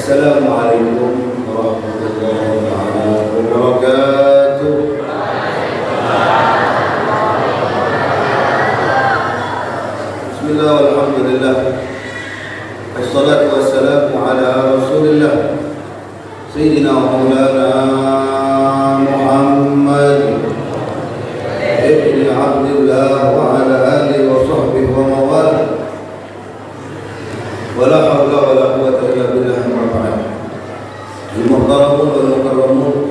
Assalamualaikum warahmatullahi wabarakatuh. Bismillah, alhamdulillah, wassalatu wassalamu ala rasulillah Sayyidina wa maulana Muhammad ibn Abdullah wa ala alihi wa sahbihi wa mawala. Wala hawla wala quwwata illa billah. Amma ba'd. Al-muhtaramun wal mukarramun,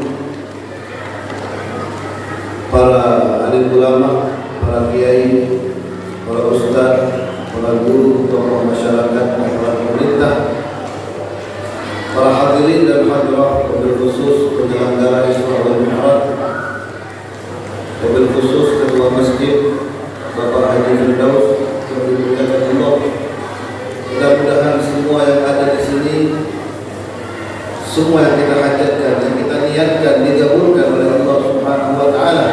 para alim ulama, para kiai, para ustaz, para guru, tokoh masyarakat, para pemerintah, para hadirin dan hadirat, wabil khusus penyelenggara Isra wal Mi'raj, wabil khusus ketua masjid Bapak Haji Firdaus yang dimuliakan Allah. Mudah-mudahan semua yang ada di sini, semua yang kita hajatkan, yang kita niatkan digabulkan oleh Allah Subhanahu wa taala.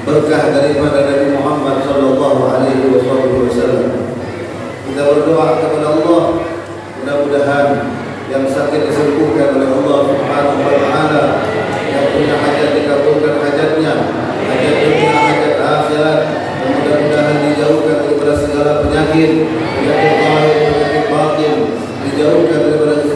Berkah daripada Nabi Muhammad sallallahu alaihi wasallam. Kita berdoa kepada Allah, mudah-mudahan yang sakit disembuhkan oleh Allah Subhanahu wa taala, yang punya hajat dikabulkan hajatnya, hajat dunia, hajat akhirat, dan mudah-mudahan dijauhkan daripada segala penyakit zahir, penyakit batin, dijauhkan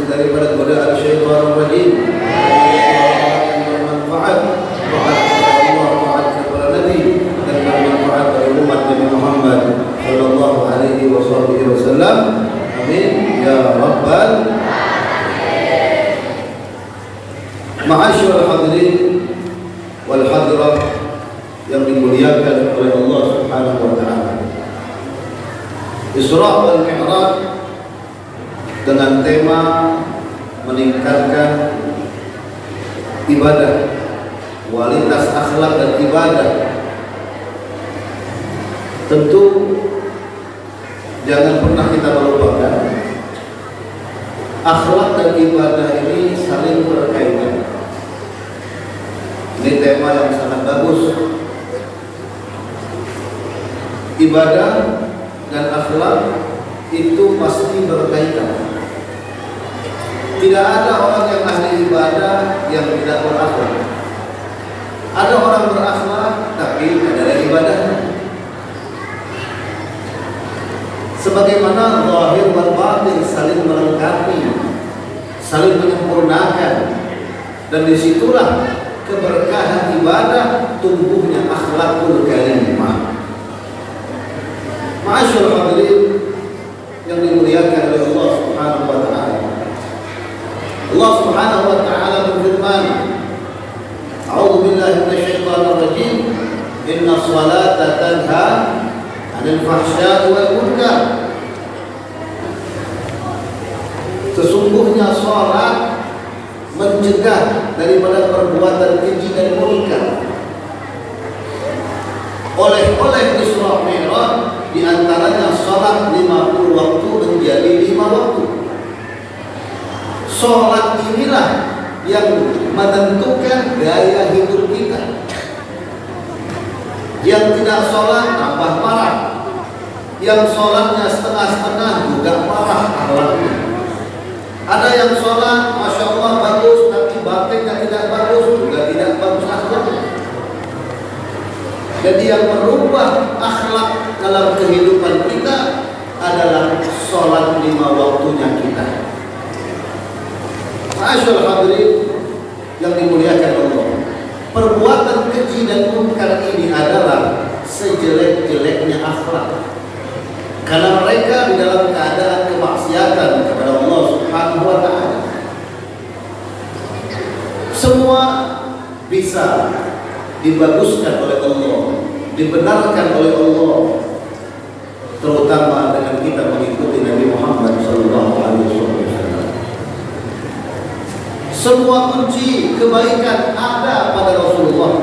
daripada godaan syaitan rajim, yang bermanfaat, taat kepada Allah, taat kepada Nabi, dan bermanfaat bagi umat Nabi Muhammad sallallahu alaihi wasallam. Amin ya rabbal alamin. Ma'asyiral hadirin wal hadirat yang dimuliakan oleh Allah Subhanahu wa taala. Isra wal Mi'raj dengan tema meningkatkan ibadah, kualitas akhlak dan ibadah. Tentu jangan pernah kita melupakan akhlak dan ibadah ini saling berkaitan. Ini tema yang sangat bagus. Ibadah dan akhlak itu pasti berkaitan. Tidak ada orang yang ahli ibadah yang tidak berakhlak. Ada orang berakhlak tapi tidak ada ibadahnya. Sebagaimana zahir dan batin saling melengkapi, saling menyempurnakan, dan disitulah keberkahan ibadah, tumbuhnya akhlakul karimah. Ma'asyiral hadirin yang dimuliakan oleh Allah Subhanahu wa taala. Allah Subhanahu wa taala berfirman, A'udzu billahi minasyaitonir rajim, inna sholata tanha 'anil fahsya'i wal munkar. Sesungguhnya salat mencegah daripada perbuatan keji dan munkar. Oleh Isra Mi'raj di antaranya salat 50 waktu menjadi 5 waktu. Salat inilah yang menentukan gaya hidup kita. Yang tidak salat tambah parah. Yang salatnya setengah-setengah juga parah akhlaknya. Ada yang salat Masya Allah bagus, tapi batinnya tidak bagus, juga tidak bagus akhlaknya. Jadi yang merubah akhlak dalam kehidupan kita adalah sholat 5 waktunya kita. Ma'asyiral hadirin yang dimuliakan Allah, perbuatan keji dan munkar ini adalah sejelek-jeleknya akhlak. Karena mereka di dalam keadaan kemaksiatan kepada Allah Subhanahu wa taala. Semua bisa dibaguskan oleh Allah, dibenarkan oleh Allah, terutama dengan kita mengikuti Nabi Muhammad SAW. Semua kunci kebaikan ada pada Rasulullah.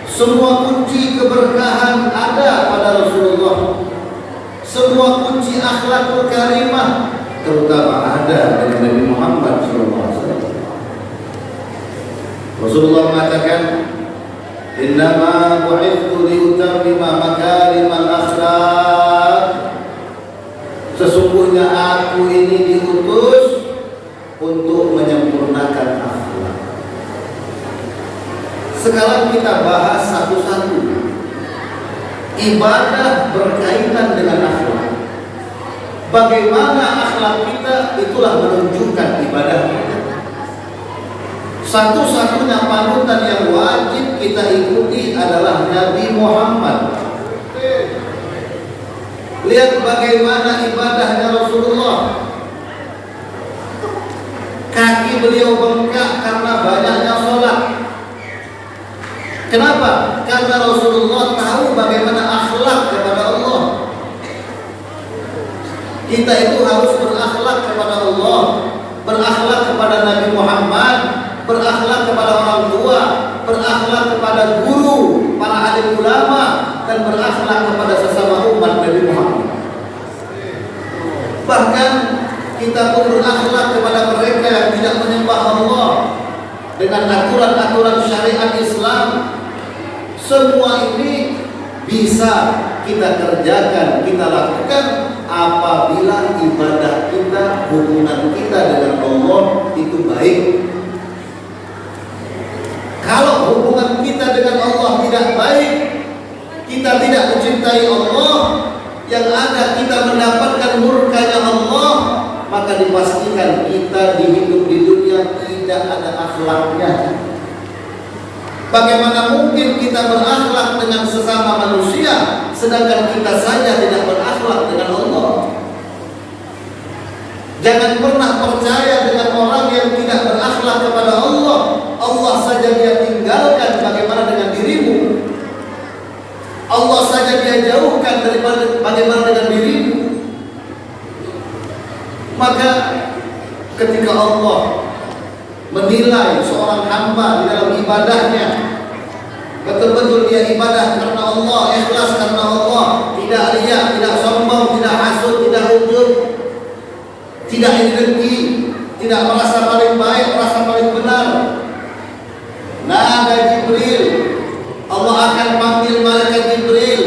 Semua kunci keberkahan ada pada Rasulullah. Semua kunci akhlakul karimah terutama ada dari Nabi Muhammad SAW. Rasulullah mengatakan, Innama bu'ithu liutammima makarimal akhlaq. kita bahas satu-satu. Ibadah berkaitan dengan akhlak. Bagaimana akhlak kita, itulah menunjukkan ibadah kita. Satu-satunya panutan yang wajib kita ikuti adalah Nabi Muhammad. Lihat bagaimana ibadahnya Rasulullah. Kaki beliau bengkak karena banyaknya sholat. Kenapa? Karena Rasulullah tahu bagaimana akhlak kepada Allah. Kita itu harus berakhlak kepada Allah, berakhlak kepada Nabi Muhammad, berakhlak kepada orang tua, berakhlak kepada guru, para alim ulama, dan berakhlak kepada sesama umat Nabi Muhammad. Bahkan kita pun berakhlak kepada mereka yang tidak menyembah Allah dengan aturan-aturan syariat Islam. Semua ini bisa kita kerjakan, kita lakukan apabila ibadah kita, hubungan kita dengan Allah itu baik. Kalau hubungan kita dengan Allah tidak baik, kita tidak mencintai Allah, yang ada kita mendapatkan murkanya Allah, maka dipastikan kita di hidup di dunia tidak ada akhlaknya. Bagaimana mungkin kita berakhlak dengan sesama manusia sedangkan kita saja tidak berakhlak dengan Allah? Jangan pernah percaya dengan orang yang tidak berakhlak kepada Allah. Allah saja dia tinggalkan, bagaimana dengan dirimu? Allah saja dia jauhkan daripada bagaimana dengan dirimu? Maka ketika Allah menilai seorang hamba di dalam ibadahnya, betul-betul dia ibadah karena Allah, ikhlas karena Allah, tidak riya, tidak sombong, tidak hasud, tidak ujub, tidak iri dengki, tidak merasa paling baik, merasa paling benar. Nada Jibril, Allah akan panggil malaikat Jibril.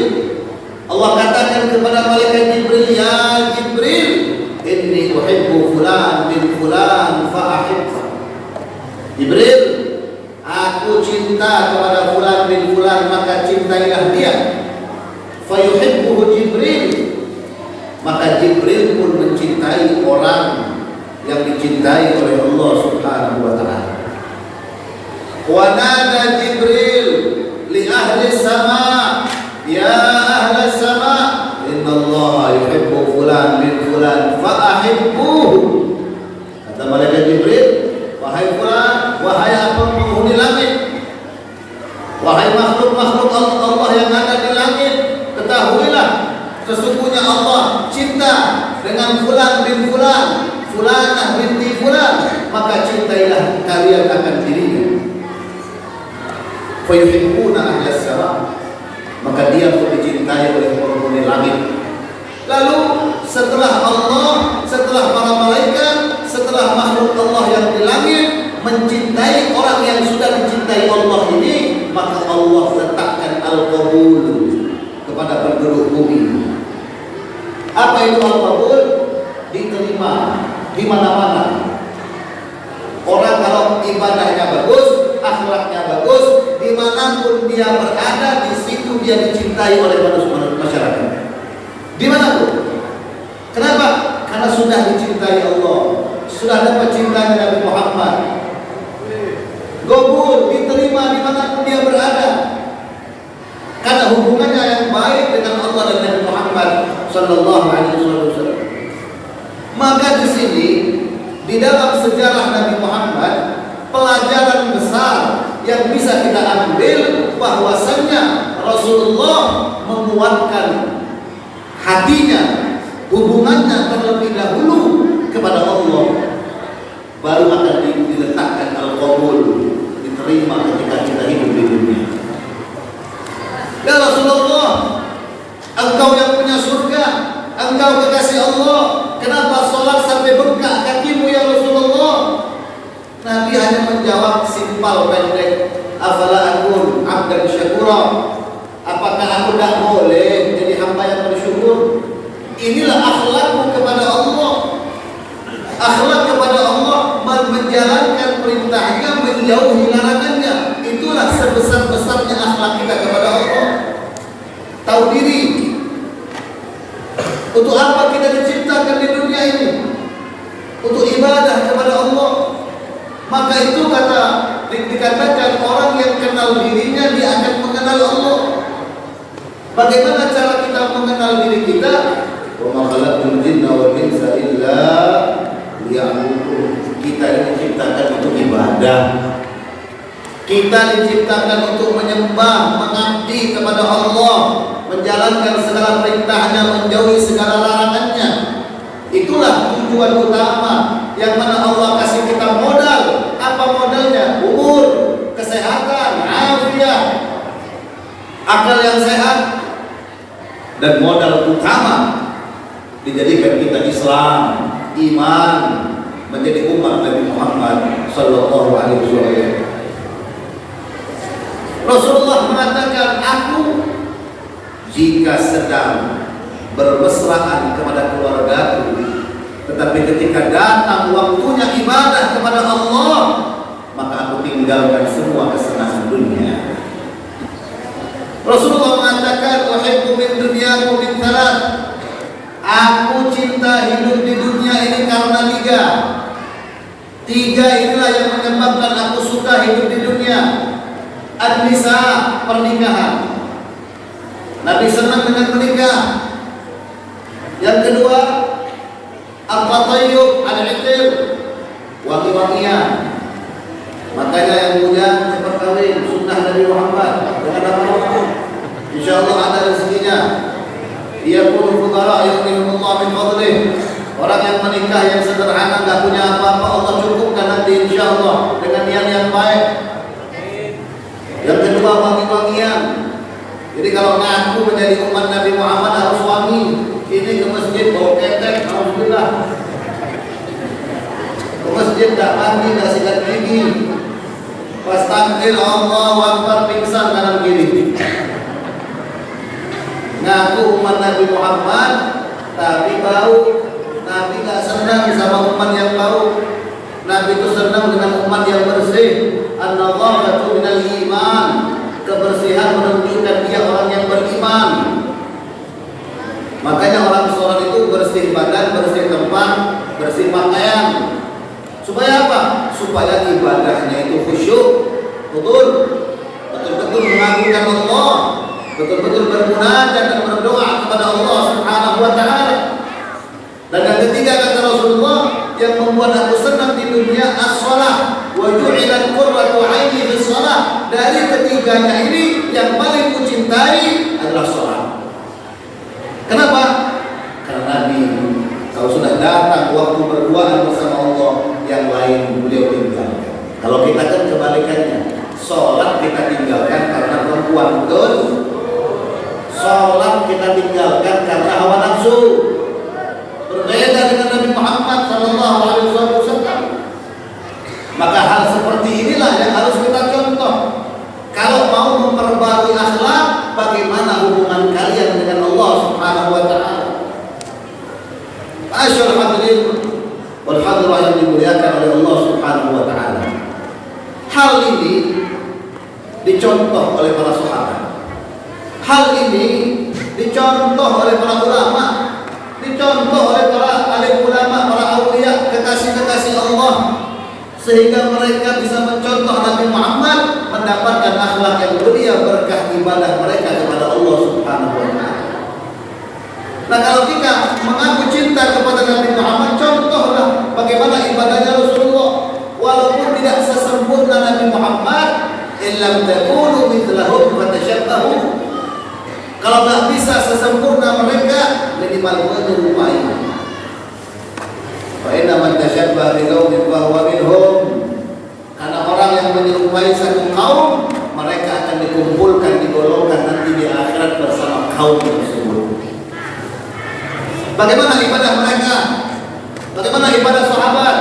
Allah katakan kepada malaikat Jibril, ya Jibril, inni uhibbu fulan bin fulan fa'ahibba. Jibril, aku cinta kepada fulan bin fulan, maka cintailah dia. Fayuhibbuhu Jibril, maka Jibril pun mencintai orang yang dicintai oleh Allah Subhanahu wa taala. Wa nada Jibril li ahli sama, ya ahli sama, innallaha yuhibbu fulan bin fulan fa'ahibbuhu. Kata malaikat Jibril, wahai fulan, wahai apa penghuni langit, wahai makhluk-makhluk Allah yang ada di langit, ketahuilah sesungguhnya Allah cinta dengan fulan bin fulan, fulanah binti fulan, maka cintailah kalian akan dirinya. Fayuhibbuna ahlas sama, maka dia pun dicintai oleh penghuni langit. Lalu setelah Allah, setelah para malaikat, setelah makhluk Allah yang di langit mencintai orang yang sudah dicintai Allah ini, maka Allah letakkan al-qabul kepada penduduk bumi. Apa itu al-qabul? Diterima di mana-mana. Orang kalau ibadahnya bagus, akhlaknya bagus, dimanapun dia berada, di situ dia dicintai oleh masyarakat. Dimanapun. Kenapa? Karena sudah dicintai Allah, sudah dapat cintanya Nabi Muhammad. Qabul, diterima dimanapun dia berada, karena hubungannya yang baik dengan Allah dan Nabi Muhammad Sallallahu Alaihi Wasallam. Maka di sini di dalam sejarah Nabi Muhammad, pelajaran besar yang bisa kita ambil bahwasannya Rasulullah menguatkan hatinya, hubungannya terlebih dahulu kepada Allah, baru akan diletakkan al-qabul, diterima ketika kita hidup di dunia. Ya Rasulullah, engkau yang punya surga, engkau kekasih Allah, kenapa sholat sampai bengkak kakimu ya Rasulullah? Nabi hanya menjawab simpel pendek, afala akun abdan syakura, apakah aku tidak boleh jadi hamba yang bersyukur? Inilah akhlakmu kepada Allah. Akhlak kepada Allah menjalankan perintahnya, menjauhi larangannya. Itulah sebesar-besarnya Untuk apa kita diciptakan di dunia ini? Untuk ibadah kepada Allah. Maka itu dikatakan orang yang kenal dirinya dia akan mengenal Allah. Bagaimana cara kita mengenal diri kita? Wa ma khalaqtul jinna wal insa illa liya'budun. Kita diciptakan untuk ibadah. Kita diciptakan untuk menyembah, mengabdi kepada Allah, menjalankan segala perintahnya, menjauhi segala larangannya. Itulah tujuan utama yang mana Allah kasih kita modal. Apa modalnya? Umur, kesehatan, afiat, akal yang sehat, dan modal utama dijadikan kita Islam, iman, menjadi umat Nabi Muhammad sallallahu alaihi wasallam. Rasulullah mengatakan, aku jika sedang bermesraan kepada keluargaku, tetapi ketika datang waktunya ibadah kepada Allah, maka aku tinggalkan semua kesenangan dunia. Rasulullah mengatakan, uhibbu min dunyakum min thalath. Aku cinta hidup di dunia ini karena tiga inilah yang menyebabkan aku suka hidup di dunia. An-nisa, pernikahan. Nabi senang dengan menikah. Yang kedua, at-tatayyub, al-itir, wangi-wangian. Makanya yang punya cepat kawin, sunnah Nabi Muhammad. Dengan apa-apa, insyaallah ada rezekinya. Ia pun fuqara yughnihumullah min fadlih. Orang yang menikah yang sederhana, enggak punya apa-apa, Allah cukupkan nanti insyaallah dengan niat yang baik. Yang kedua, wangi-wangian. Jadi kalau ngaku menjadi umat Nabi Muhammad harus wangi. Ini ke masjid bau ketek, alhamdulillah. Ke masjid tak mandi, tak sikat gigi. Pas takbir Allahu Akbar pingsan kanan kiri. Ngaku umat Nabi Muhammad tapi bau. Nabi tak senang sama umat yang bau. Nabi itu senang dengan umat yang bersih. An-nadhafatu minal iman. Kebersihan menunjukkan dia orang yang beriman. Makanya orang sholat itu bersih badan, bersih tempat, bersih pakaian. Supaya apa? Supaya ibadahnya itu khusyuk, betul-betul mengagungkan Allah, betul-betul bermunajat dan berdoa kepada Allah Subhanahu wa taala. Dan yang ketiga kata Rasulullah, yang membuat aku senang di dunia as-shalah wa ju'ilat qurratu 'aini bis shalah. Dari ketiganya ini yang paling kucintai adalah salat. Kenapa? Karena Nabi kalau sudah datang waktu berduaan bersama Allah, yang lain beliau tinggalkan. Kalau kita kan kebalikannya, salat kita tinggalkan karena perempuan, betul? Salat kita tinggalkan karena hawa nafsu. Berbeda dengan Nabi Muhammad sallallahu alaihi wasallam. Maka hal seperti inilah yang harus kita contoh. Kalau mau memperbarui akhlak, bagaimana hubungan kalian dengan Allah Subhanahu wa taala? Asyhadu hadirin wal hadirah yang dimuliakan oleh Allah Subhanahu wa taala. Hal ini dicontoh oleh para sahabat. Hal ini dicontoh oleh para ulama, dicontoh oleh para alim ulama, para aulia, kekasih-kekasih Allah, sehingga mereka bisa mencontoh Nabi Muhammad mendapatkan akhlak yang mulia berkah ibadah mereka kepada Allah Subhanahu wa taala. Nah, kalau kita mengaku cinta kepada Nabi Muhammad, contohlah bagaimana ibadahnya Rasulullah. Walaupun tidak sesempurna Nabi Muhammad, illam takunu mithlahum fatashabbahu. Kalau tak bisa sesempurna mereka, minimal menyerupai. Fa inna man tashabbaha bi qaumin fa huwa minhum. Karena orang yang menyerupai satu kaum, mereka akan dikumpulkan, digolongkan nanti di akhirat bersama kaum tersebut. Bagaimana ibadah mereka? Bagaimana ibadah sahabat?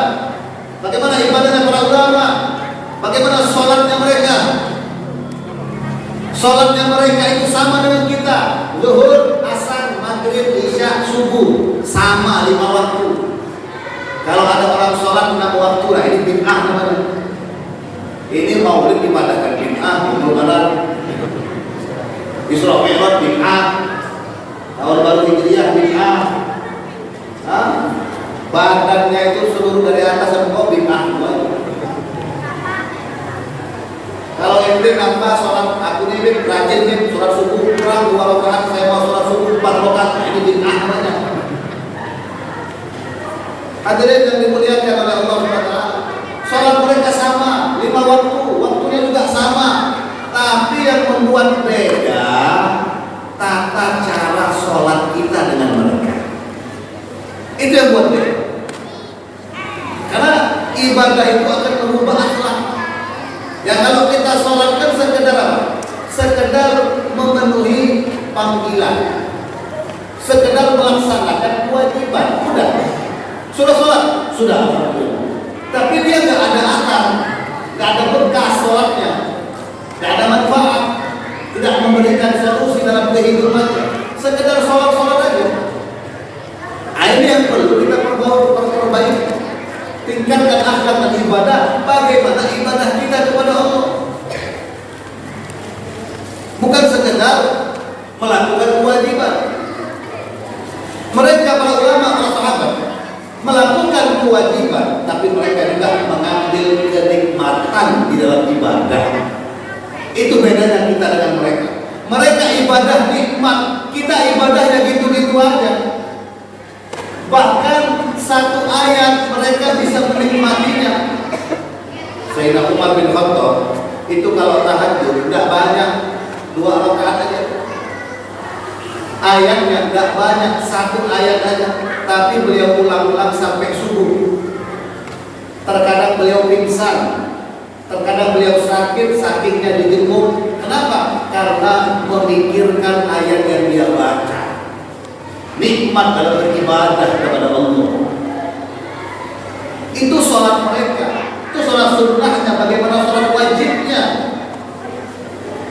Bagaimana ibadahnya para ulama? Bagaimana sholatnya mereka? Sholatnya mereka itu sama dengan kita. Zuhur, asar, maghrib, isya, subuh, sama 5 waktu. Kalau ada orang sholat 6 waktu, nah ini bid'ah namanya. Ini maulid dipadahkan bid'ah, benar. Isra Mi'raj bid'ah, tahun baru Hijriah bid'ah. badannya itu seluruh dari atas sampai bawah bid'ah semua. Kalau ente nambah sholat aku nih rajin nih sholat subuh kurang 2 rakaat, saya mau sholat subuh 4 rakaat, ini bid'ah namanya. Hadirin yang dimuliakan oleh Allah SWT, sholat mereka sama, 5 waktu, waktunya juga sama, tapi yang membuat beda tata cara sholat kita dengan mereka. Itu yang buat beda. Karena ibadah itu akan merubah akhlak. Ya kalau kita sholat kan sekedar apa? Sekedar memenuhi panggilan, sekedar melaksanakan kewajiban. Sudah sholat, sudah. Tapi dia nggak ada akar, nggak ada bekas sholatnya, nggak ada manfaat, tidak memberikan solusi dalam kehidupannya. Sekedar sholat aja. Ini yang perlu kita perbaiki. Tingkatkan akhlak dan ibadah. Bagaimana ibadah kita kepada Allah? Bukan sekedar melakukan kewajiban. Mereka para ulama, para sahabat melakukan kewajiban, tapi mereka juga mengambil kenikmatan di dalam ibadah. Itu bedanya kita dengan mereka. Mereka ibadah nikmat, kita ibadahnya gitu-gitu aja. Bahkan satu ayat mereka bisa menikmatinya. Sayyidina Umar bin Khattab itu kalau tahajud tidak banyak, 2 rakaat aja. Ayatnya tidak banyak, 1 ayat aja, tapi beliau ulang-ulang sampai subuh. Terkadang beliau pingsan, terkadang beliau sakit, sakitnya dijenguk. Kenapa? Karena memikirkan ayat yang dia baca. Nikmat dalam beribadah kepada Allah. Itu sholat mereka. Itu sholat sunnahnya. Bagaimana sholat wajibnya?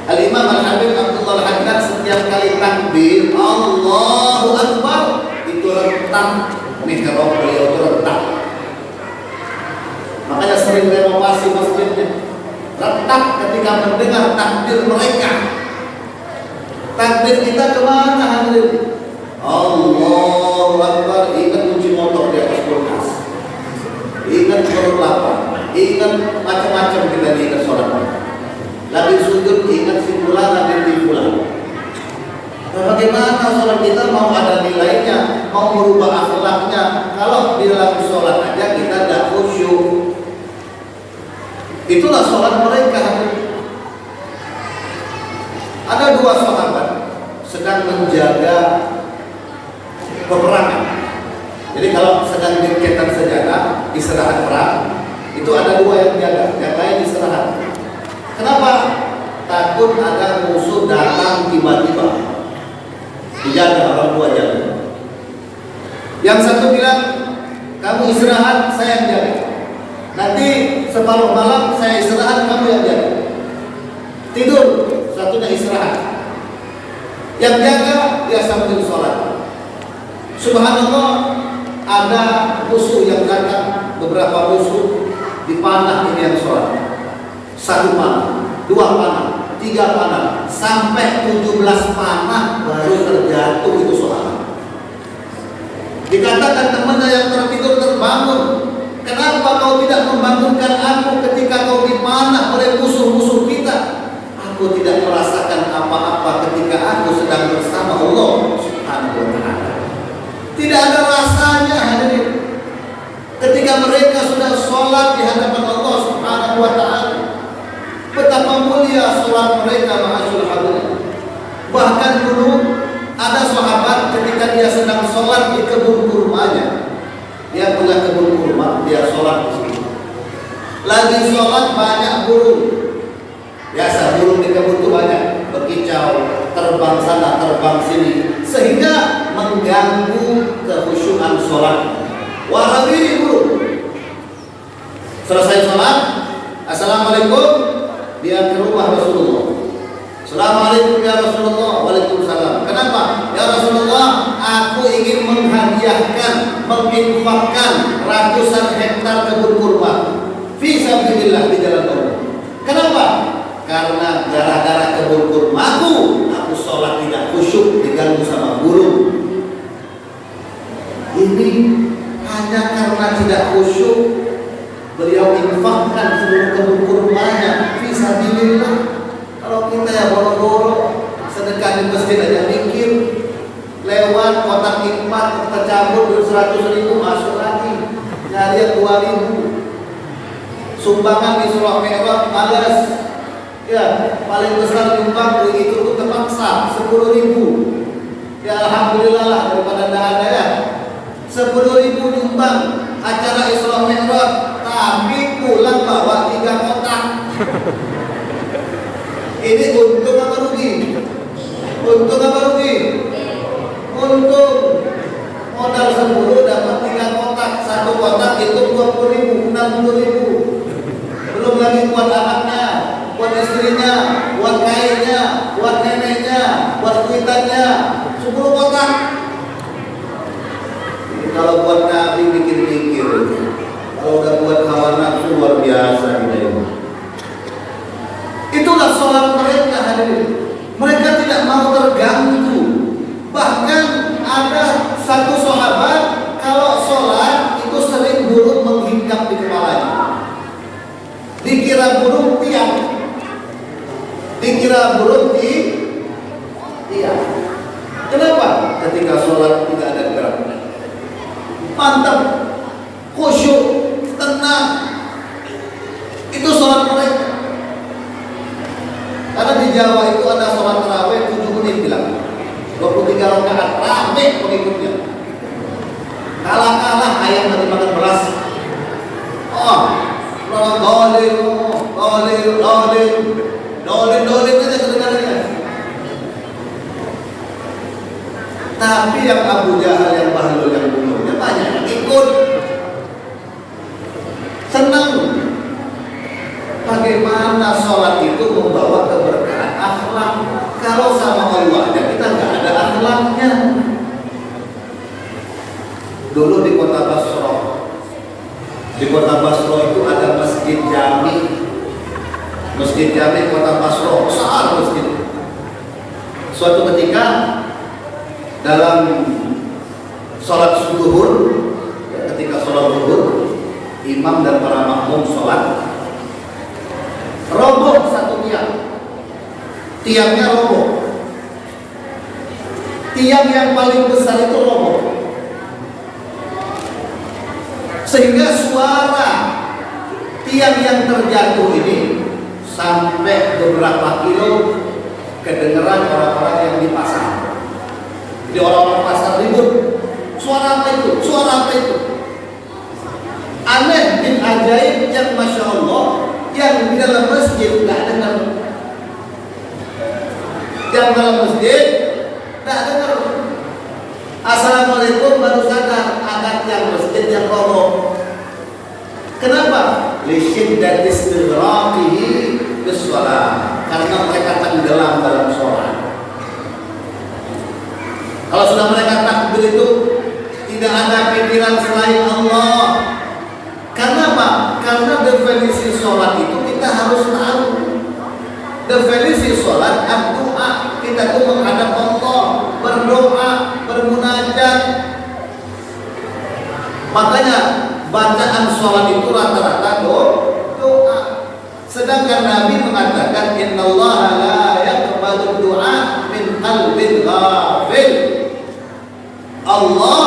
Al-Imam Al-Habib Abdullah Al-Haddad setiap kali takbir Allahu Akbar itu rentak. Mihrab beliau itu rentak. Makanya sering renovasi masjidnya. Rentak ketika mendengar takbir mereka. Takbir kita kemana hadirin? Allahu Akbar. Ingat kunci motor di atas kulkas, ingat perut lapar, ingat macam-macam kita ingat sholat. Lagi sujud ingat si fulan dan si fulan. Bagaimana sholat kita mau ada nilainya, mau merubah akhlaknya, kalau di dalam sholat aja kita tidak khusyuk. Itulah sholat mereka. Ada 2 sahabat sedang menjaga peperangan. Jadi kalau sedang diketan senjata, istirahat perang, itu ada 2 yang jaga, yang lain istirahat. Kenapa? Takut ada musuh datang tiba-tiba. Dijaga, orang 2 jaga. Yang satu bilang, kamu istirahat, saya yang jaga. Nanti separuh malam saya istirahat, kamu yang jaga. Tidur, satunya istirahat. Yang jaga dia sambil sholat. Subhanallah, ada musuh yang datang, beberapa musuh dipanah ini yang sholat. 1 panah, 2 panah, 3 panah, sampai 17 panah baru terjatuh itu sholat. Dikatakan temannya yang tertidur terbangun, kenapa kau tidak membangunkan aku ketika kau dipanah oleh musuh-musuh kita? Aku tidak merasakan apa-apa ketika aku sedang bersama Allah Subhanahu wa ta'ala. Tidak ada rasanya hadirin. Ketika mereka sudah sholat di hadapan Allah Subhanahu wa ta'ala, betapa mulia sholat mereka, ma'asyul hadirin. Bahkan dulu ada sahabat ketika dia sedang sholat di kebun kurmanya. Dia punya kebun kurma, dia sholat di situ. Lagi sholat banyak burung. Biasa burung di kebun itu banyak, berkicau, terbang sana, terbang sini, sehingga mengganggu kekhusyuan sholat. Warawiri burung. Selesai sholat, assalamualaikum, dia ke rumah Rasulullah. Assalamualaikum ya Rasulullah. Waalaikumsalam. Kenapa? Ya Rasulullah, aku ingin menghadiahkan, menginfakkan ratusan hektar kebun kurma fi sabilillah, di jalan Allah. Kenapa? Karena gara-gara kebun kurmaku, aku sholat tidak khusyuk, diganggu sama burung. Ini hanya tidak khusyuk, beliau infakkan seluruh kebun kurmanya fi sabilillah. Kalau kita ya boro-boro sedekah di masjid aja mikir, lewat kotak infak tercampur 100.000 masuk lagi, nyari 2.000. Sumbangan di Surah Mi'raj malas, ya paling besar nyumbang itu pun terpaksa 10.000. Ya alhamdulillah lah daripada tidak ada ya. 10.000 nyumbang acara Isra Mi'raj, tapi pulang bawa 3 kotak. Ini untung apa rugi? Untung apa rugi? Untung. Modal 10 dapat 3 kotak. 1 kotak itu 20.000, 60.000. Belum lagi buat anaknya, buat istrinya, buat kainnya, buat neneknya, buat kuitannya. 10 kotak. Kalau buat Nabi mikir-mikir, kalau udah buat hawa nafsu luar biasa gitu. Itulah sholat mereka hadirin. Mereka tidak mau terganggu. Bahkan ada satu sahabat kalau sholat itu sering burung menghinggap di kepalanya. Dikira burung tiang, dikira burung di tiang. Kenapa? Ketika sholat tidak ada gerak. Mantap, khusyuk, tenang. Itu sholat mereka. Karena di Jawa itu ada sholat tarawih 7 menit bilang, 23 rakaat rame pengikutnya. Kalah-kalah ayam tadi makan beras. Dolin aja sebenarnya. Tapi yang Abu Jahal, yang Bahlul, yang bunuhnya banyak yang ikut. Senang. Bagaimana sholat itu membawa keberkahan akhlak? Kalau sama Allahnya kita nggak ada akhlaknya. Dulu di kota Basra, itu ada masjid Jami. Masjid Jami kota Basra, besar masjid. Suatu ketika dalam sholat zuhur, ketika sholat zuhur, imam dan para makmum sholat, roboh satu tiangnya roboh. Tiang yang paling besar itu roboh, sehingga suara tiang yang terjatuh ini sampai beberapa kilo kedengeran orang-orang yang di pasar. Jadi orang-orang pasar ribut, suara apa itu? Suara apa itu? Aneh bin ajaib yang Masya Allah, yang di dalam masjid tidak dengar. Yang dalam masjid tidak dengar. Assalamualaikum baru sadar ada yang masjid yang roboh. Kenapa? Lisyiddat istighraqihi bis-shalah. Karena mereka tenggelam dalam sholat. Kalau sudah mereka takbir itu tidak ada pikiran selain Allah. Karena apa? Karena definisi sholat itu kita harus tahu. Definisi sholat doa. Kita itu menghadap Allah, berdoa, bermunajat. Makanya bacaan sholat itu rata-rata doa. Sedangkan Nabi mengatakan innallaha la yaqbalu du'a min qalbin ghafil. Allah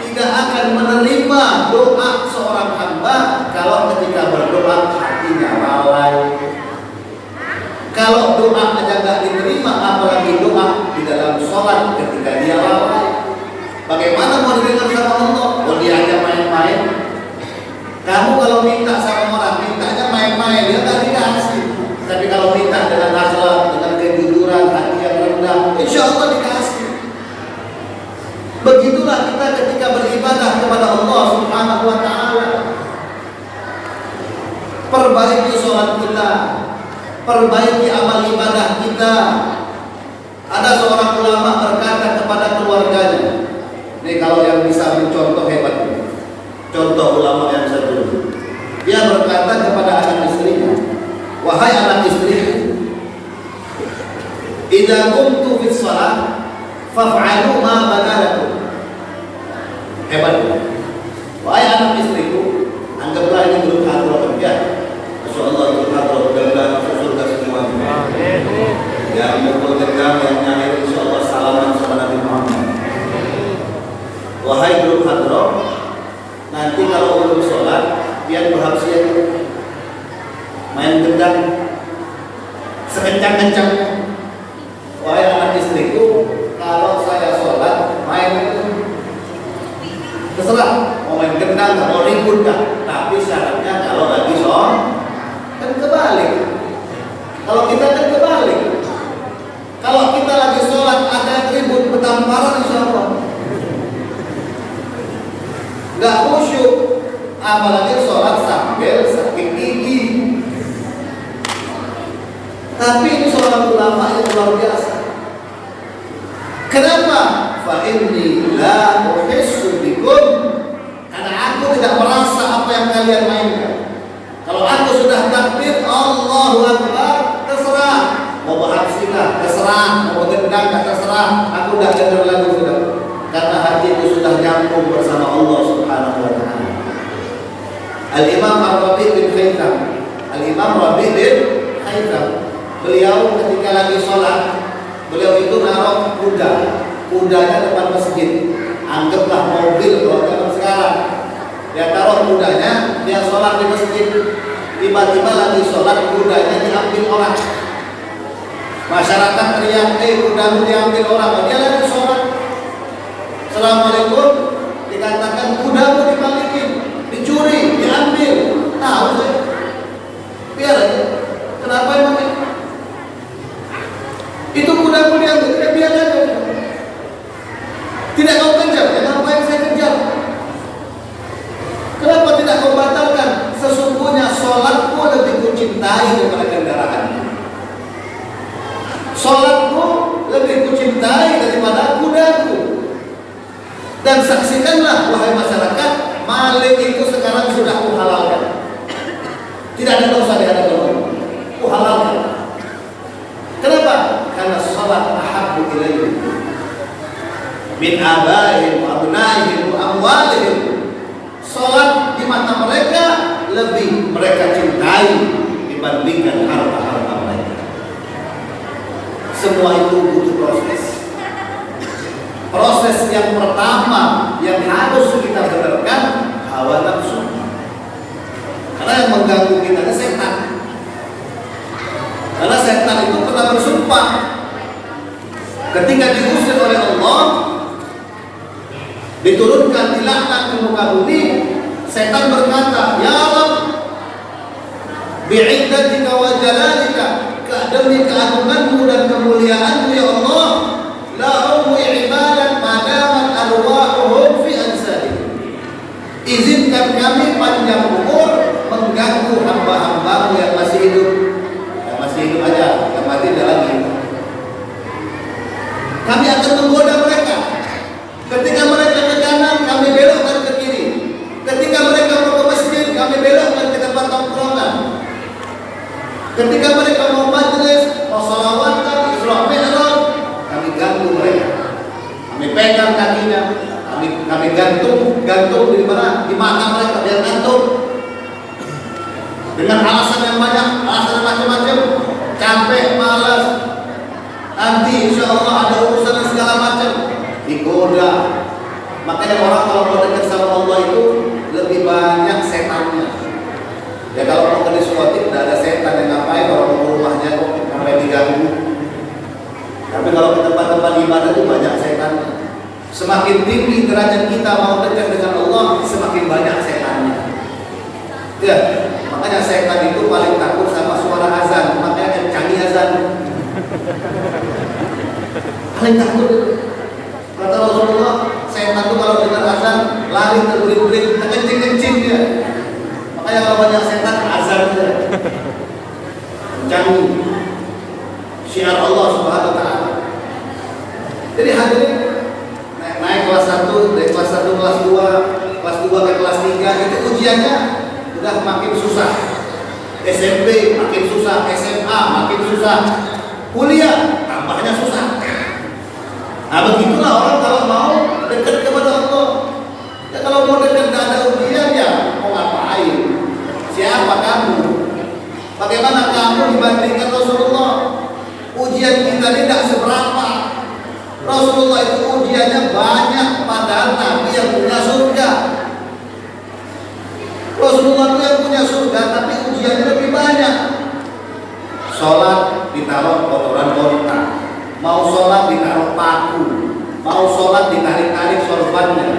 tidak akan menerima doa seorang hamba kalau ketika berdoa hatinya lalai. Kalau doa aja nggak diterima, apalagi doa di dalam sholat ketika dia lalai. Bagaimana mau didengar sama Allah? Oh dia aja main-main. Kamu kalau minta sama orang, mintanya main-main, dia nggak dikasih. Tapi kalau minta dengan akhlak, dengan kejujuran, hati yang rendah, insya Allah dikasih. Begitulah kita ketika beribadah kepada Allah Subhanahu wa Ta'ala. Perbaiki sholat kita, perbaiki amal ibadah kita. Ada seorang ulama berkata kepada keluarganya, ini kalau yang bisa mencontoh hebat, contoh ulama yang satu. Dia berkata kepada anak istrinya, wahai anak istriku, idza qumtu fis shalah faf'alu ma badalakum. Hebat. Wahai anak istriku, wahai grup hadroh, nanti kalau belum sholat biar berhapsian main gendang sekencang-kencangnya. Wahai anak istriku, kalau saya sholat main terserah, mau main gendang, mau ribut kan, tapi syaratnya kalau lagi sholat kan kebalik. Kalau kita kan kebalik, kalau kita lagi sholat ada ribut bertamparan, insya Allah nggak khusyuk, apalagi sholat sambil sakit gigi. Tapi ini seorang ulama yang luar biasa. Kenapa? Fa inni la uhissu bikum, karena aku tidak merasa apa yang kalian mainkan. Kalau aku sudah takbir Allahu Akbar, terserah mau berhapsilah, terserah mau gendang, terserah, aku udah dengar lagi sudah, karena hatiku sudah nyambung bersama Allah Subhanahu wa taala. Al-Imam Rabi' bin Haytham, Al-Imam Rabi' bin Haytham, beliau ketika lagi sholat, beliau itu naruh kudanya depan masjid. Anggaplah mobil kalau zaman sekarang. Dia taruh kudanya, dia sholat di masjid. Tiba-tiba lagi sholat, kudanya diambil orang. Masyarakat teriak, kudamu diambil orang. Dia lagi sholat. Assalamualaikum, dikatakan kudamu dibalikin, dicuri, diambil. Tahu saya. Biar aja. Kenapa emangnya? Itu kudamu diambil, tidak biar aja. Tidak kau kejar, ya ngapain saya kejar? Kenapa tidak kau batalkan? Sesungguhnya sholatku lebih kucintai daripada kendaraan. Sholatku lebih kucintai daripada kudaku. Dan saksikanlah wahai masyarakat, maling itu sekarang sudah kuhalalkan. Tidak ada dosa di hadapan Allah. Kuhalalkan. Kenapa? Karena sholat ahabbu ilayhi min abaihim wa abnaihim wa amwalihim. Sholat di mata mereka lebih mereka cintai dibandingkan harta-harta mereka. Semua itu butuh proses. Proses yang pertama yang harus kita benarkan hawa nafsu. Karena yang mengganggu kita itu setan. Karena setan itu pernah bersumpah ketika diusir oleh Allah, diturunkan dilaknat ke muka bumi, setan berkata, ya Rabb, bi'iddatika wa jalalika, demi keagunganmu dan kemuliaanmu ya Allah, la ruhu ibadat madamat arwahuhum fi ansarihim. Izinkan kami panjang umur mengganggu hamba-hambamu yang masih hidup. Yang masih hidup aja, yang mati tidak lagi. Kami akan menggoda mereka. Ketika mereka ke kanan, kami belokkan ke kiri. Ketika mereka mau ke masjid, kami belokkan ke tempat tongkrongan. Ketika mereka mau majelis, mau salawatan, Isra Mi'raj, kami ganggu mereka. Kami pegang kakinya, kami gantung di mana? Di mata mereka, biar gantung. Dengan alasan yang banyak, alasan macam-macam, capek, malas. Nanti insya Allah ada urusan dan segala macam. Digoda. Makanya orang kalau mau dekat sama Allah itu lebih banyak setannya. Ya kalau mau ke diskotik tidak ada setan yang ngapain, kalau mau ke rumahnya kok sampai diganggu. Tapi kalau ke tempat-tempat ibadah itu banyak setannya. Semakin tinggi derajat kita mau dekat dengan Allah, semakin banyak setannya. Ya, makanya setan itu paling takut sama suara azan, makanya kencangin azan. Paling takut. Kata Rasulullah, setan itu kalau dengar azan lari terguling-guling, kencing-kencing dia. Makanya kalau banyak setan azan dia. Kencangin syiar Allah Subhanahu wa taala. Jadi hadirin, naik kelas 1, dari kelas 1 kelas 2, kelas 2 ke kelas 3 itu ujiannya udah makin susah. SMP makin susah, SMA makin susah, kuliah tambahnya susah. Nah begitulah orang kalau mau dekat kepada Allah. Ya kalau mau dekat tidak ada ujian ya mau ngapain? Siapa kamu? Bagaimana kamu dibandingkan Rasulullah? Ujian kita ini tidak seberapa. Rasulullah itu ujiannya banyak, padahal Nabi terpaku. Mau sholat ditarik-tarik sorbannya,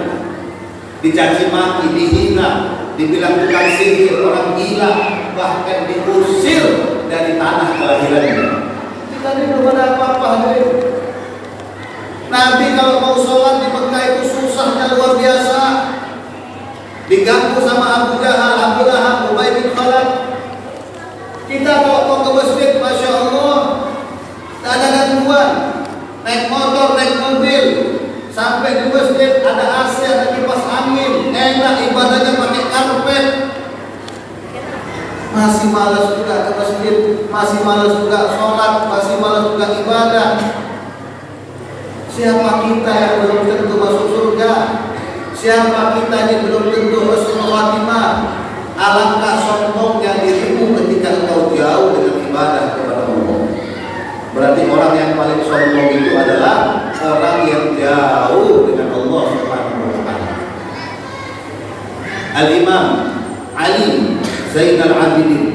dicaci maki, dihina, dibilang tukang sihir, orang gila, bahkan diusir dari tanah kelahirannya. Kita ini belum ada apa-apa. Nabi kalau mau sholat di Mekah itu susahnya luar biasa. Diganggu sama Abu Jahal, Abu Lahab, Ubay bin Khalaf. Kita kalau mau ke masjid, Masya Allah, tak ada gangguan. Naik motor, naik mobil, sampai di masjid ada AC, ada kipas angin, enak, ibadahnya pakai karpet. Masih malas juga ke masjid, masih malas juga sholat, masih malas juga ibadah. Siapa kita yang belum tentu masuk surga? Siapa kita yang belum tentu husnul khatimah? Alangkah sombongnya dirimu ketika engkau jauh dengan ibadah kepada Allah. Berarti orang yang paling sombong itu adalah orang yang jauh dengan Allah Subhanahu wa taala. Al-Imam Ali Zainal Abidin.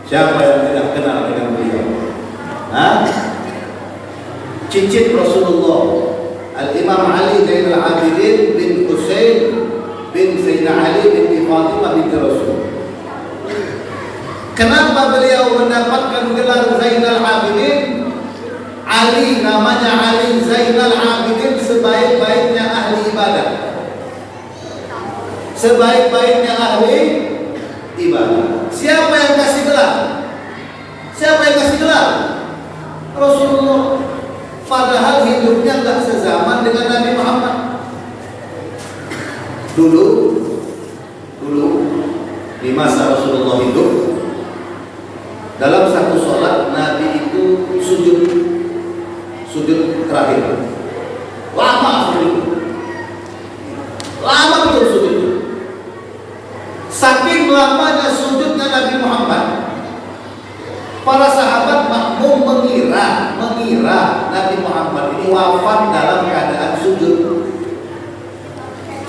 Siapa yang tidak kenal dengan beliau? Cicit Rasulullah. Al-Imam Ali Zainal Abidin bin Husain bin Sayyidina Ali bin Fatimah binti Rasul. Kenapa beliau mendapatkan gelar Zainal Abidin? Ali, namanya Ali Zainal Abidin, sebaik-baiknya ahli ibadah. Sebaik-baiknya ahli ibadah. Siapa yang kasih gelar? Siapa yang kasih gelar? Rasulullah. Padahal hidupnya enggak sezaman dengan Nabi Muhammad. Dulu di masa Rasulullah hidup, dalam satu sholat Nabi itu sujud terakhir. Lama betul sujudnya. Saking lamanya sujudnya Nabi Muhammad, para sahabat makmum mengira Nabi Muhammad ini wafat dalam keadaan sujud.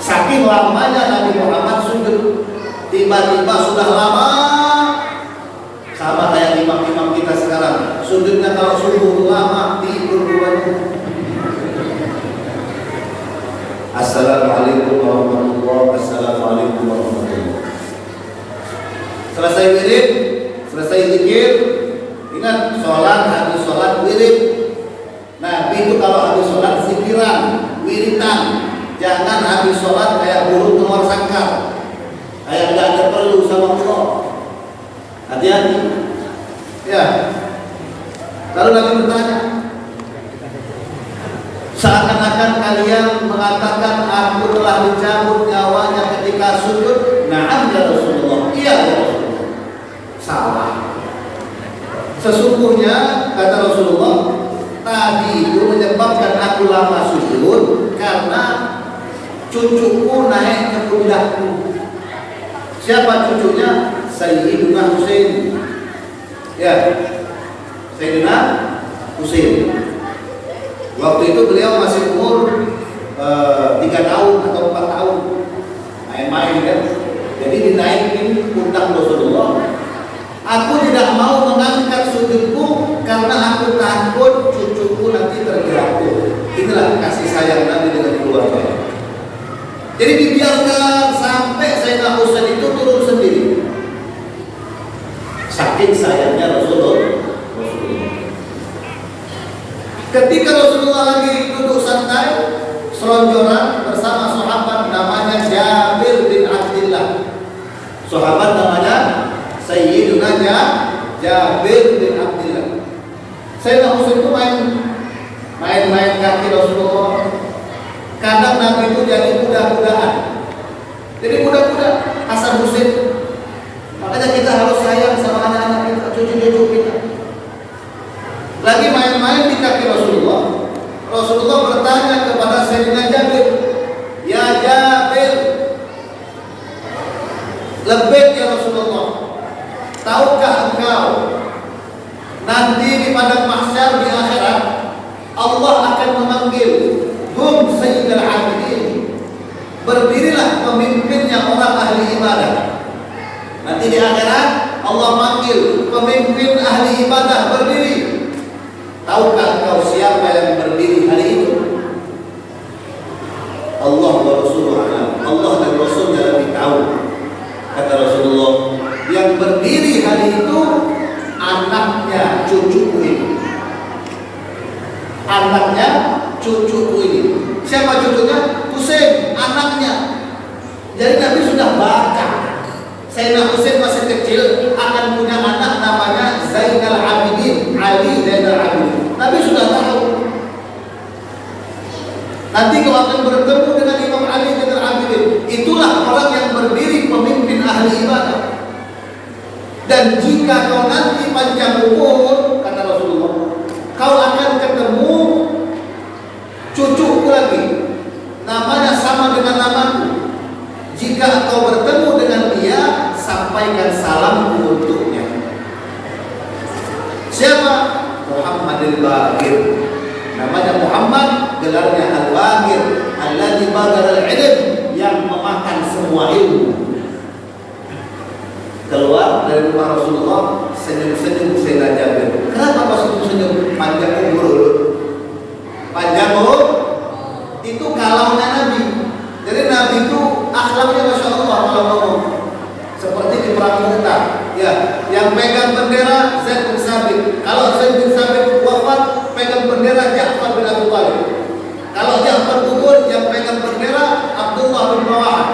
Saking lamanya Nabi Muhammad sujud, tiba-tiba sudah lama, sama kayak imam-imam kita sekarang, sujudnya kalau subuh lama, tidur duluan. Assalamualaikum warahmatullahi wabarakatuh. Assalamualaikum warahmatullahi wabarakatuh. Selesai wirid, selesai zikir, ingat sholat, habis sholat wirid. Nabi itu kalau habis sholat zikiran, wiridan. Jangan habis sholat kayak burung keluar sangkar, kayak nggak ada perlu sama Allah. Hati-hati. Ya. Lalu Nabi bertanya, seakan-akan kalian mengatakan aku telah dicabut nyawanya ketika sujud. Na'am ya Rasulullah. Iya ya Rasulullah. Salah. Sesungguhnya kata Rasulullah, tadi itu menyebabkan aku lama sujud karena cucuku naik ke pundakku. Siapa cucunya? Sayyidina Husain. Ya, Sayyidina Husain. Waktu itu beliau masih umur 3 tahun atau 4 tahun, main-main kan. Jadi dinaikin pundak Rasulullah. Aku tidak mau mengangkat sujudku karena aku takut cucuku nanti terjatuh. Inilah kasih sayang Nabi dengan keluarga. Jadi dibiarkan sampai Sayyidina Husain itu turun sendiri. Saking sayangnya Rasulullah. Ketika Rasulullah lagi duduk santai, selonjoran bersama sahabat namanya Jabir bin Abdullah. Sahabat namanya Sayyiduna Jabir bin Abdullah. Sayyidina Husain itu main kaki Rasulullah. Kadang Nabi itu jadi kuda-kudaan. Jadi kuda-kuda Hasan Husain. Makanya kita harus sayang sama anak-anak kita, cucu-cucu kita. Lagi main-main di kaki Rasulullah. Rasulullah bertanya kepada Sayyidina Jabir, "Ya Jabir, lebih ya Rasulullah, tahukah engkau nanti di padang mahsyar di akhirat Allah akan memanggil hum sayyidul abidin, berdirilah pemimpinnya orang ahli ibadah. Nanti di akhirat Allah manggil pemimpin ahli ibadah berdiri. Tahukah engkau siapa yang berdiri hari itu?" wa rasuluhu a'lam. Allah dan Rasulnya lebih tahu. Kata Rasulullah, yang berdiri hari itu anaknya cucuku ini. Anaknya cucuku ini. Siapa cucunya? Husain, anaknya. Jadi Nabi sudah baca. Sayyidina Husain masih kecil akan punya anak namanya Zainal Abidin, Ali Zainal Abidin. Nabi sudah tahu. Nanti kau akan bertemu dengan Imam Ali Zainal Abidin. Itulah orang yang berdiri pemimpin ahli ibadah. Dan jika kau nanti panjang umur, kata Rasulullah, kau akan ketemu cucuku lagi, namanya sama dengan namaku. Jika kau bertemu dengan dia, sampaikan salamku untuknya. Siapa? Muhammad al-Baqir. Namanya Muhammad, gelarnya al-Baqir, alladzi bagara al-ilm, yang memakan semua ilmu. Keluar dari rumah Rasulullah, senyum-senyum Sayyidina Jabir. Kenapa pas senyum-senyum? Panjang umur. Panjang umur itu kalaunya Nabi. Jadi Nabi itu akhlaknya Masya Allah kalau ngomong. Seperti di perang Mu'tah, ya, yang pegang bendera Zaid bin Sabit. Kalau Zaid bin Sabit wafat, pegang bendera Ja'far bin Abi Thalib. Kalau Ja'far gugur, yang pegang bendera Abdullah bin Rawahah.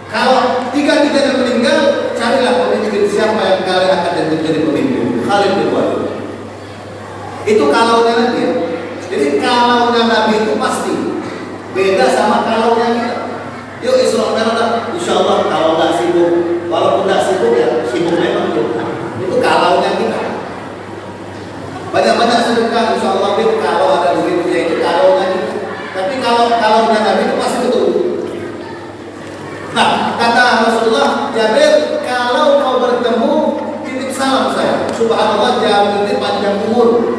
Kalau tiga-tiganya meninggal, carilah pemimpin siapa yang kalian akan menjadi pemimpin. Khalid bin Walid. Itu kalaunya Nabi. Jadi kalaunya Nabi itu pasti beda sama kalaunya kita. Yuk Isra Mi'raj, insya Allah kalau nggak sibuk, walaupun nggak sibuk ya sibuk memang kita. Itu kalaunya kita. Banyak-banyak sedekah, insya Allah kalau ada duitnya itu kalaunya kita. Tapi kalaunya Nabi itu pasti betul. Nah, kata Rasulullah, Jabir, kalau kau bertemu, titip salam saya. Subhanallah, Jabir ini panjang umur.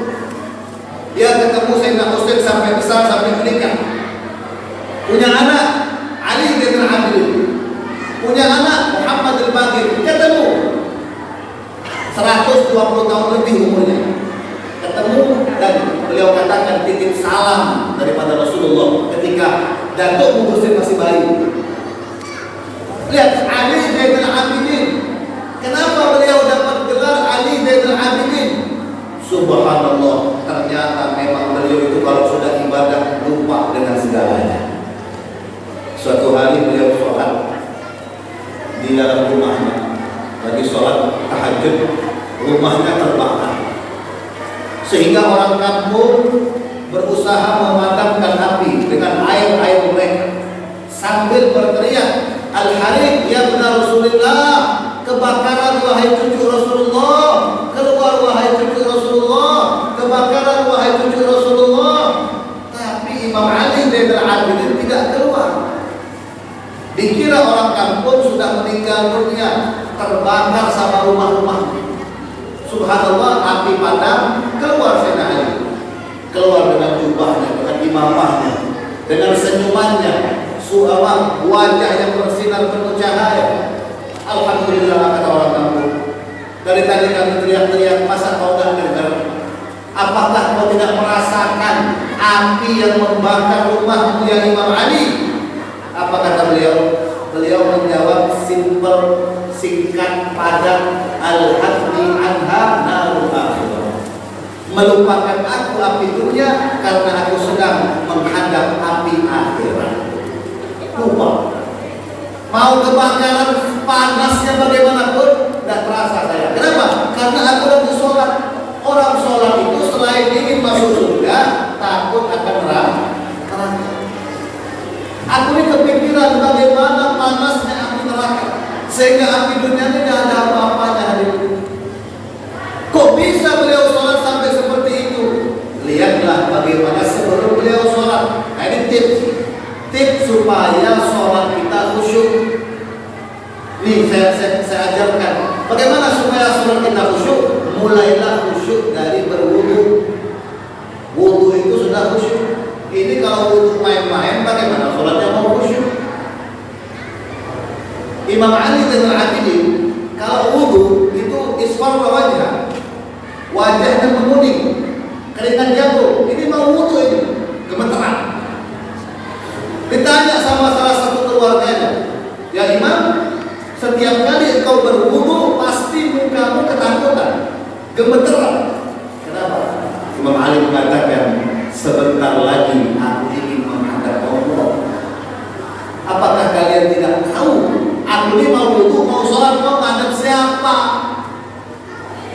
Dia ketemu Sayyidina Husain sampai besar, sampai menikah. Punya anak Ali bin Abidin, punya anak Muhammad al-Baqir. Ketemu 120 tahun lebih umurnya. Ketemu dan beliau katakan titip salam daripada Rasulullah ketika Datuk Husain masih bayi. Lihat Ali Zainal Abidin. Kenapa beliau dapat gelar Ali Zainal Abidin? Subhanallah, ternyata memang beliau itu kalau sudah ibadah lupa dengan segalanya. Suatu hari beliau sholat di dalam rumahnya, lagi sholat tahajud, rumahnya terbakar. Sehingga orang kampung berusaha memadamkan api dengan air mereka sambil berteriak, Al-Harib ya benar Rasulullah, kebakaran wahai cucu Rasulullah, keluar wahai cucu Rasulullah, kebakaran wahai cucu Rasulullah. Tapi Imam Ali Zainal Abidin tidak keluar. Dikira orang kampung sudah meninggal dunia, terbakar sama rumah-rumah. Subhanallah, api padam, keluar Sayyidina Ali. Keluar dengan jubahnya, dengan imamahnya, dengan senyumannya, suara wajah yang bersinar penuh cahaya. Alhamdulillah, kata orang kampung. Dari tadi kami teriak-teriak, masa kau tidak dengar? Apakah kau tidak merasakan api yang membakar rumahmu ya Imam Ali? Apa kata beliau? Beliau menjawab simpel, singkat, padat, al-hadni anha narul akhirah. Melupakan aku api dunia karena aku sedang menghadap api akhirat. Lupa. Mau kebakaran panasnya bagaimanapun tidak terasa saya. Kenapa? Karena aku lagi sholat. Orang sholat itu selain ingin masuk surga, takut akan neraka. Aku ini kepikiran bagaimana panasnya api neraka, sehingga api dunia ini tidak ada apa-apanya hari ini. Kok bisa beliau sholat sampai seperti itu? Lihatlah bagaimana sebelum beliau sholat. Nah, ini tips supaya sholat kita khusyuk. Nih saya ajarkan bagaimana supaya sholat kita khusyuk. Mulailah khusyuk dari berwudu. Wudu itu sudah khusyuk. Ini kalau wudu main-main, bagaimana sholatnya mau khusyuk? Imam Ali Zainal Abidin kalau wudu itu isfar wajah, wajahnya menguning, keringat jatuh. Ini mau wudu ini gemeteran. Ditanya sama keluarganya. Ya imam, setiap kali engkau berwudu pasti mukamu ketakutan, gemeteran. Kenapa? Imam Ali mengatakan, sebentar lagi aku ingin menghadap Allah. Apakah kalian tidak tahu? Aku ini mau wudu, mau sholat, mau menghadap siapa?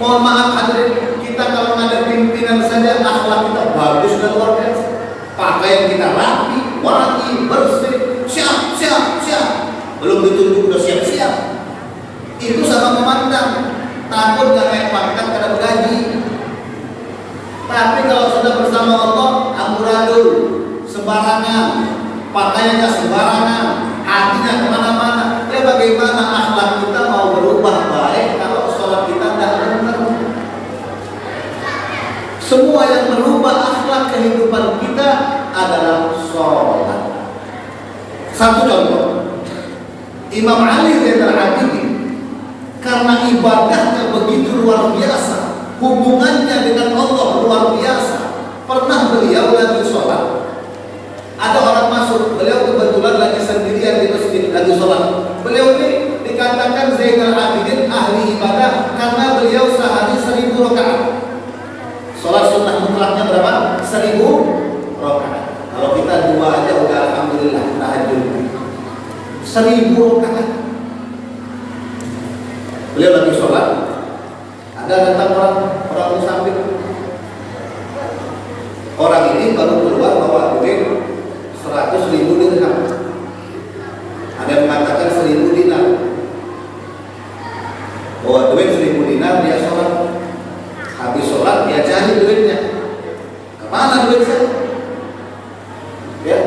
Mohon maaf hadirin, kita kalau menghadap pimpinan saja akhlak kita bagus dan luar biasa. Pakaian kita rapi, wangi, bersih, siap. Belum ditunjuk udah siap-siap. Itu sama memandang. Takut gak naik pangkat karena bergaji. Tapi kalau sudah bersama Allah, amburadul, sembarangan, pakaiannya sembarangan, hatinya kemana-mana. Ya bagaimana akhlak kita mau berubah baik kalau sholat kita tidak benar? Semua yang merubah akhlak kehidupan kita adalah sholat. Satu contoh, Imam Ali Zainal Abidin, karena ibadahnya begitu luar biasa, hubungannya dengan Allah luar biasa. Pernah beliau lagi sholat, ada orang masuk, beliau kebetulan lagi sendirian di masjid lagi sholat. Beliau ini dikatakan Zainal Abidin ahli ibadah karena beliau sehari 1000 rakaat. Sholat sunnah mutlaknya berapa? 1000 rakaat. Kalau kita 2 aja udah alhamdulillah tahajud. 1000 rakaat. Beliau lagi sholat, ada datang orang musafir. Orang ini baru keluar bawa duit 100.000 dirham. Ada yang mengatakan 1000 dinar. Bawa duit 1000 dinar, dia sholat. Habis sholat dia cari duitnya. Kemana duit saya? Ya,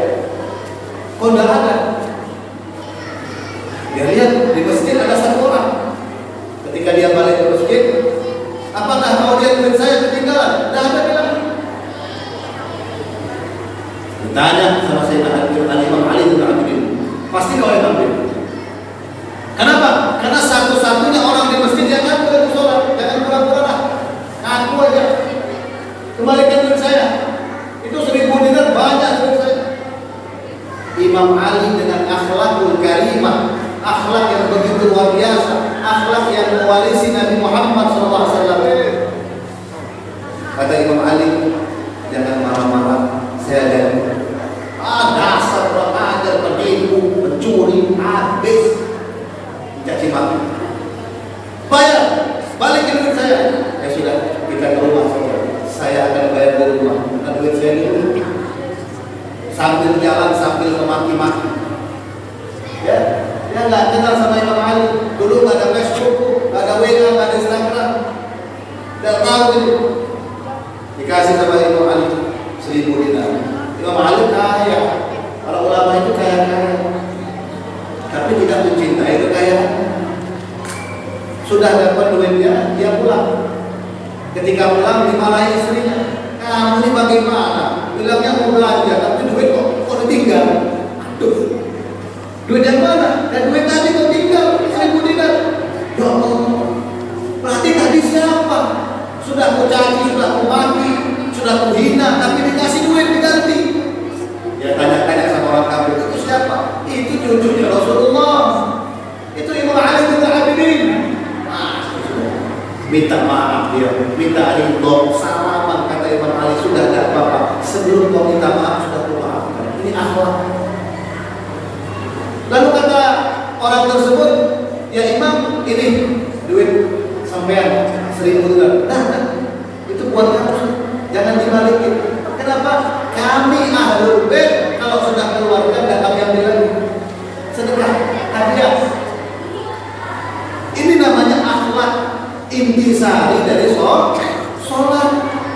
kok tidak ada? Dia lihat di masjid ada satu orang. Ketika dia balik ke masjid, apakah kau lihat duit saya ketinggalan? Tidak ada, bilang. Ditanya sama Sayyidina Imam Ali bin Abidin, pasti kau yang ambil. Kenapa? Karena satu-satunya orang di masjid yang ngaku lagi sholat. Jangan pura-pura lah, ngaku aja. Kembalikan duit saya. Itu 1000 dinar banyak duit saya. Imam Ali dengan akhlakul karimah, akhlak yang begitu luar biasa, akhlak yang mewarisi Nabi Muhammad SAW. Kata Imam Ali, jangan marah-marah, saya ada dasar orang ajar, penipu, pencuri, habis caci maki. Bayar, balikin duit saya. Ya sudah, kita ke rumah saja. Saya akan bayar di rumah. Karena duit saya dulu. Sambil jalan, sambil memaki-maki. Ya, dia nggak kenal sama Imam Ali. Dulu nggak ada Facebook, nggak ada WA, nggak ada Instagram. Tidak tahu itu. Dikasih sama Imam Ali 1000 dinar. Imam Ali kaya. Para ulama itu kaya-kaya, tapi tidak mencintai kekayaan. Sudah dapat duitnya, dia pulang. Ketika pulang dimarahi istrinya. Kamu ini bagaimana? Bilangnya mau belanja, tapi duit kok ditinggal. Aduh, duit yang mana? Dan duit tadi kok tinggal 1000 dinar. Ya Allah, berarti tadi siapa? Sudah ku caci, sudah ku maki, sudah ku hina, tapi dikasih duit diganti. Dia tanya-tanya sama orang kafir, itu siapa? Itu cucunya Rasulullah. Itu Imam Ali bin Abidin. Minta maaf dia, minta ridho, salaman, kata Imam Ali, sudah tidak apa-apa. Sebelum kau minta maaf sudah ku maafkan. Ini akhlak. Lalu kata orang tersebut, ya Imam, ini duit sampean 1000 dinar. Nah, itu buat kamu, jangan dibalikin. Kenapa? Kami ahlul bait kalau sudah keluarkan dan kami ambil lagi. Sedekah, hadiah. Ini namanya akhlak. Intisari dari sholat,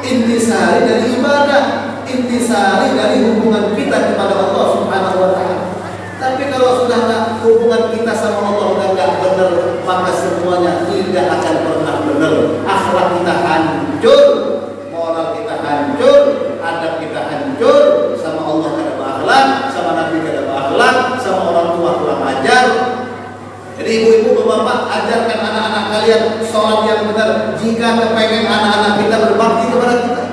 intisari dari ibadah, intisari dari hubungan kita kepada Allah Subhanahu wa Ta'ala. Tapi kalau sudah hubungan kita sama Allah sudah nggak benar, maka semuanya tidak akan pernah benar. Akhlak kita hancur, moral kita hancur, adab kita hancur. Sama Allah kada berakhlak, sama Nabi kada berakhlak, sama orang tua kurang ajar. Jadi ibu-ibu, bapak, ajarkan anak-anak kalian sholat yang benar jika kepengen anak-anak kita berbakti kepada kita.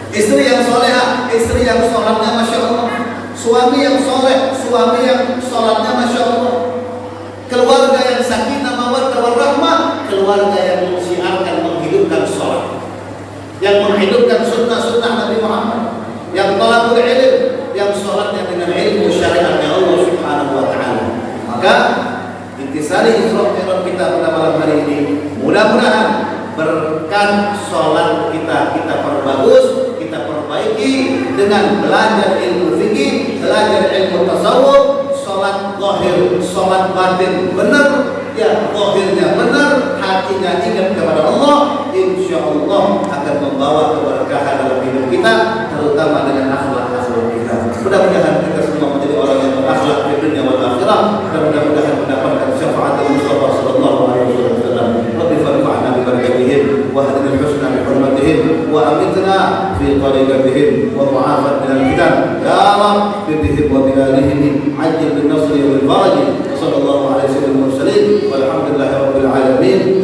Istri yang soleha, istri yang sholatnya Masya Allah, suami yang soleh, suami yang sholatnya masya Allah, keluarga yang sakinah mawaddah warahmah, keluarga yang mensiarkan menghidupkan sholat, yang menghidupkan sunnah-sunnah Nabi Muhammad, yang talabul ilm, yang sholatnya dengan ilmu syariatnya Allah Subhanahu wa Ta'ala. Maka intisari Isra Mi'raj kita pada malam hari ini, mudah-mudahan berkat sholat kita perbagus, kita perbaiki dengan belajar ilmu fikih, belajar ilmu tasawuf, sholat zahir, sholat batin benar, ya zahirnya benar, hatinya ingat kepada Allah, insya Allah akan membawa keberkahan dalam hidup kita, terutama dengan akhlak-akhlak kita. Mudah-mudahan kita semua menjadi orang yang berakhlak di dunia wal akhirah, dan mudah-mudahan mendapatkan syafaat Mustafa sallallahu alaihi wasallam. Rabbi farfa'na bi barakatihim wa hadina al-husna bi hurmatihim wa amitna fi tariqatihim wa mu'afat min al-fitan ya Rabb bihim wa bi alihim ajil bin nasri wal faraj sallallahu alaihi wasallam. Walhamdulillahi rabbil alamin.